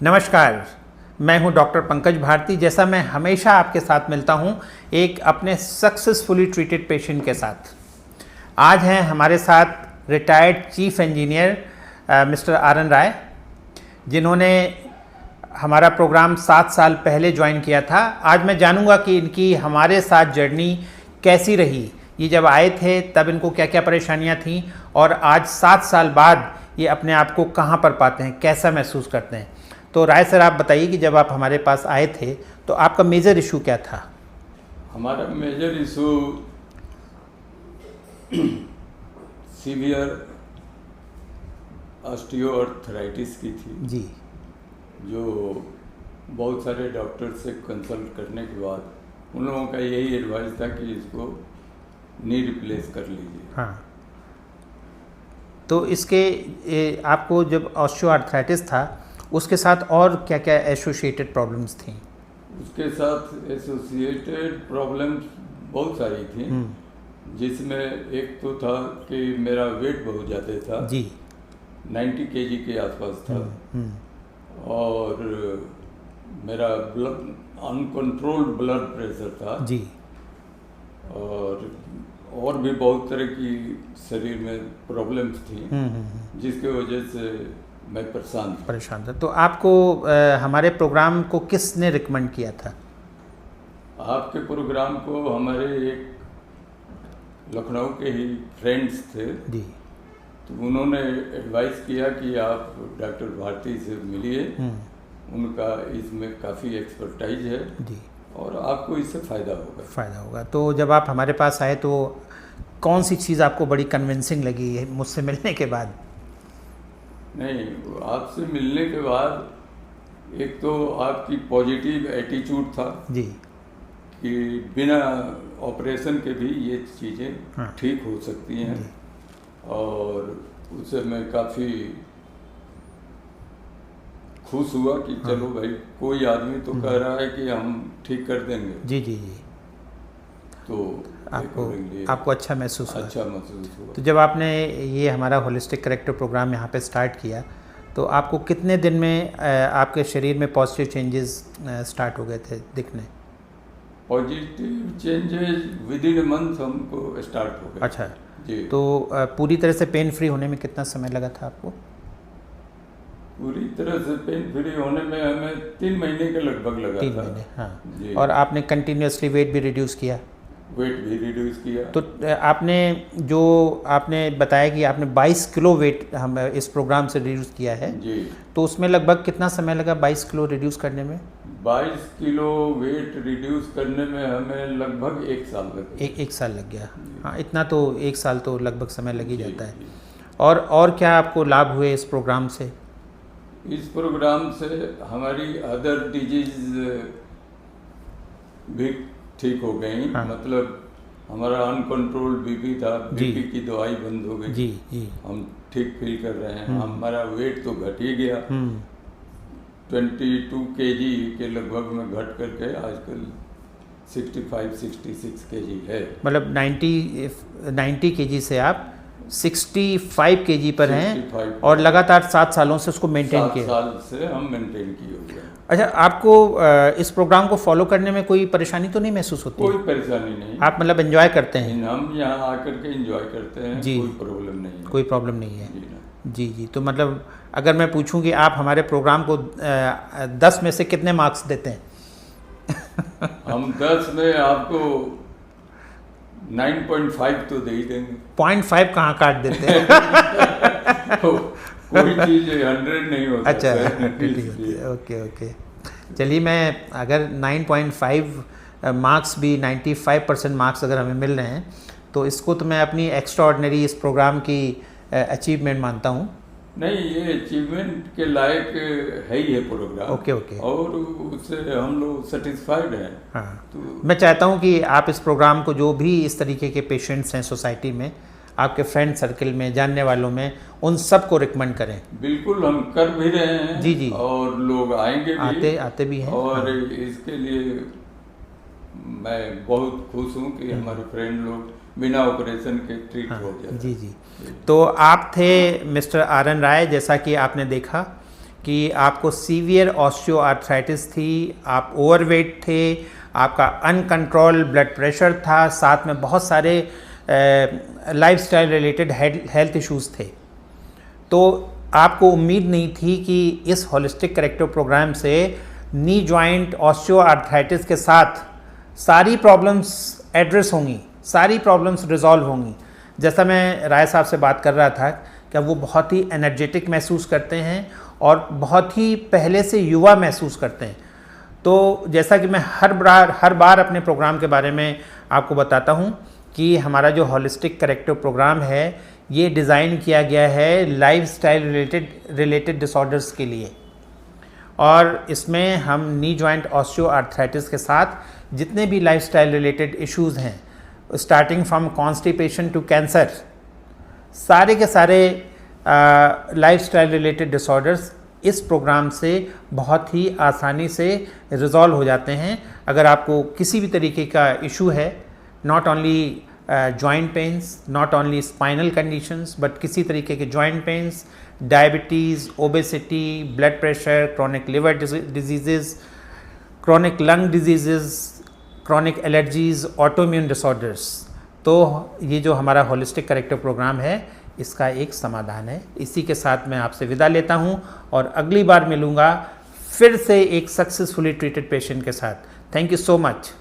नमस्कार, मैं हूं डॉक्टर पंकज भारती। जैसा मैं हमेशा आपके साथ मिलता हूं एक अपने सक्सेसफुली ट्रीटेड पेशेंट के साथ। आज हैं हमारे साथ retired chief engineer mister R N. Rai, जिन्होंने हमारा प्रोग्राम 7 साल पहले ज्वाइन किया था। आज मैं जानूंगा कि इनकी हमारे साथ जर्नी कैसी रही। ये जब आए थे तब इनको क्या क्या परेशानियां थीं और आज 7 साल बाद ये अपने आप को कहाँ पर पाते हैं, कैसा महसूस करते हैं। तो राय सर, आप बताइए कि जब आप हमारे पास आए थे तो आपका मेजर इशू क्या था? हमारा मेजर इशू सीवियर ऑस्टियोआर्थराइटिस की थी जी। जो बहुत सारे डॉक्टर से कंसल्ट करने के बाद उन लोगों का यही एडवाइस था कि इसको नी रिप्लेस कर लीजिए। हाँ, तो इसके आपको जब ऑस्टियोआर्थराइटिस था उसके साथ और क्या क्या एसोसिएटेड प्रॉब्लम्स थी? उसके साथ एसोसिएटेड प्रॉब्लम्स बहुत सारी थी, जिसमें एक तो था कि मेरा वेट बहुत ज़्यादा था जी, 90 केजी के आसपास था। और मेरा अनकंट्रोल्ड ब्लड प्रेशर था जी। और भी बहुत तरह की शरीर में प्रॉब्लम्स थी, जिसके वजह से मैं परेशान था। तो आपको हमारे प्रोग्राम को किसने रिकमेंड किया था? आपके प्रोग्राम को हमारे एक लखनऊ के ही फ्रेंड्स थे जी। तो उन्होंने एडवाइस किया कि आप डॉक्टर भारती से मिलिए, उनका इसमें काफ़ी एक्सपर्टाइज है जी और आपको इससे फ़ायदा होगा। तो जब आप हमारे पास आए तो कौन सी चीज़ आपको बड़ी कन्विंसिंग लगी है मुझसे मिलने के बाद? नहीं, आपसे मिलने के बाद एक तो आपकी पॉजिटिव एटीट्यूड था जी कि बिना ऑपरेशन के भी ये चीज़ें ठीक हो सकती हैं, और उससे मैं काफ़ी खुश हुआ कि चलो भाई, कोई आदमी तो कह रहा है कि हम ठीक कर देंगे। जी। तो आपको अच्छा महसूस हुआ? तो जब आपने ये हमारा होलिस्टिक करेक्टर प्रोग्राम यहाँ पे स्टार्ट किया तो आपको कितने दिन में आपके शरीर में पॉजिटिव चेंजेस स्टार्ट हो गए थे दिखने? Positive changes with in a month हमको स्टार्ट हो गए। अच्छा जी। तो पूरी तरह से पेन फ्री होने में कितना समय लगा था आपको? पूरी तरह से पेन फ्री होने में हमें 3 महीने के लगभग लगा। 3 महीने, हाँ जी। और आपने कंटिन्यूसली वेट भी रिड्यूस किया? वेट भी रिड्यूस किया। तो आपने बताया कि आपने 22 किलो वेट हम इस प्रोग्राम से रिड्यूस किया है जी। तो उसमें लगभग कितना समय लगा 22 किलो रिड्यूस करने में? 22 किलो वेट रिड्यूस करने में हमें लगभग 1 साल लग गया। एक साल लग गया। हाँ, इतना तो 1 साल तो लगभग समय लग ही जाता है। जी। और क्या आपको लाभ हुए इस प्रोग्राम से? इस प्रोग्राम से हमारी अदर डिजीज भी ठीक हो गई। हाँ। मतलब हमारा अनकंट्रोल्ड बीपी था, बीपी की दवाई बंद हो गई। जी। हम ठीक फील कर रहे हैं। हमारा वेट तो घट ही गया, 22 केजी के लगभग में घट करके आजकल 65-66 केजी है। मतलब 90 केजी से आप 65 केजी पर हैं और लगातार 7 सालों से उसको मेंटेन किया। 7 साल से हम मेंटेन किए हुए हैं। अच्छा, आपको इस प्रोग्राम को फॉलो करने में कोई परेशानी तो नहीं महसूस होती? कोई परेशानी नहीं। आप मतलब एंजॉय करते हैं? हम यहाँ आकर के एंजॉय करते हैं जी। कोई प्रॉब्लम नहीं है। कोई प्रॉब्लम नहीं है जी। तो मतलब अगर मैं पूछूं कि आप हमारे प्रोग्राम को 10 में से कितने मार्क्स देते हैं? हम 10 में आपको 9.5 तो दे ही देंगे। 0.5 कहाँ काट देते हैं? कोई चीज़ 100 नहीं होता। अच्छा, ओके। चलिए, मैं अगर 9.5 मार्क्स भी 95% मार्क्स अगर हमें मिल रहे हैं तो इसको तो मैं अपनी एक्स्ट्राऑर्डिनरी इस प्रोग्राम की अचीवमेंट मानता हूँ। नहीं, ये अचीवमेंट के लायक है ही है प्रोग्राम। ओके। और उससे हम लोग सेटिस्फाइड हैं। हाँ, तो मैं चाहता हूँ कि आप इस प्रोग्राम को जो भी इस तरीके के पेशेंट्स हैं सोसाइटी में, आपके फ्रेंड सर्कल में, जानने वालों में, उन सब को रिकमेंड करें। बिल्कुल, हम कर भी रहे हैं। जी। और लोग आएंगे भी, आते भी हैं। और इसके लिए मैं बहुत खुश हूँ कि हमारे फ्रेंड लोग बिना ऑपरेशन के ट्रीट हो जाए। जी। तो आप थे मिस्टर आर.एन. राय, जैसा कि आपने देखा कि आपको सीवियर ऑस्टियोआर्थराइटिस थी, आप ओवरवेट थे, आपका अनकंट्रोल ब्लड प्रेशर था, साथ में बहुत सारे लाइफस्टाइल रिलेटेड हेल्थ इश्यूज़ थे। तो आपको उम्मीद नहीं थी कि इस होलिस्टिक करेक्टिव प्रोग्राम से नी जॉइंट ऑस्टियोआर्थराइटिस के साथ सारी प्रॉब्लम्स एड्रेस होंगी, सारी प्रॉब्लम्स रिजॉल्व होंगी। जैसा मैं राय साहब से बात कर रहा था कि वो बहुत ही एनर्जेटिक महसूस करते हैं और बहुत ही पहले से युवा महसूस करते हैं। तो जैसा कि मैं हर बार अपने प्रोग्राम के बारे में आपको बताता हूँ कि हमारा जो होलिस्टिक करेक्टिव प्रोग्राम है ये डिज़ाइन किया गया है लाइफस्टाइल रिलेटेड डिसऑर्डर्स के लिए, और इसमें हम नी जॉइंट ऑस्टियोआर्थराइटिस के साथ जितने भी लाइफस्टाइल रिलेटेड इश्यूज़ हैं, starting from constipation to cancer, सारे के सारे लाइफस्टाइल रिलेटेड डिसऑर्डर्स इस प्रोग्राम से बहुत ही आसानी से रिजॉल्व हो जाते हैं। अगर आपको किसी भी तरीके का इशू है, not only joint pains, not only spinal conditions, but किसी तरीके के joint pains, diabetes, obesity, blood pressure, chronic liver disease, chronic lung disease, chronic allergies, autoimmune disorders, तो ये जो हमारा होलिस्टिक करेक्टिव प्रोग्राम है इसका एक समाधान है। इसी के साथ मैं आपसे विदा लेता हूँ और अगली बार मिलूँगा फिर से एक सक्सेसफुली ट्रीटेड पेशेंट के साथ। Thank you so much.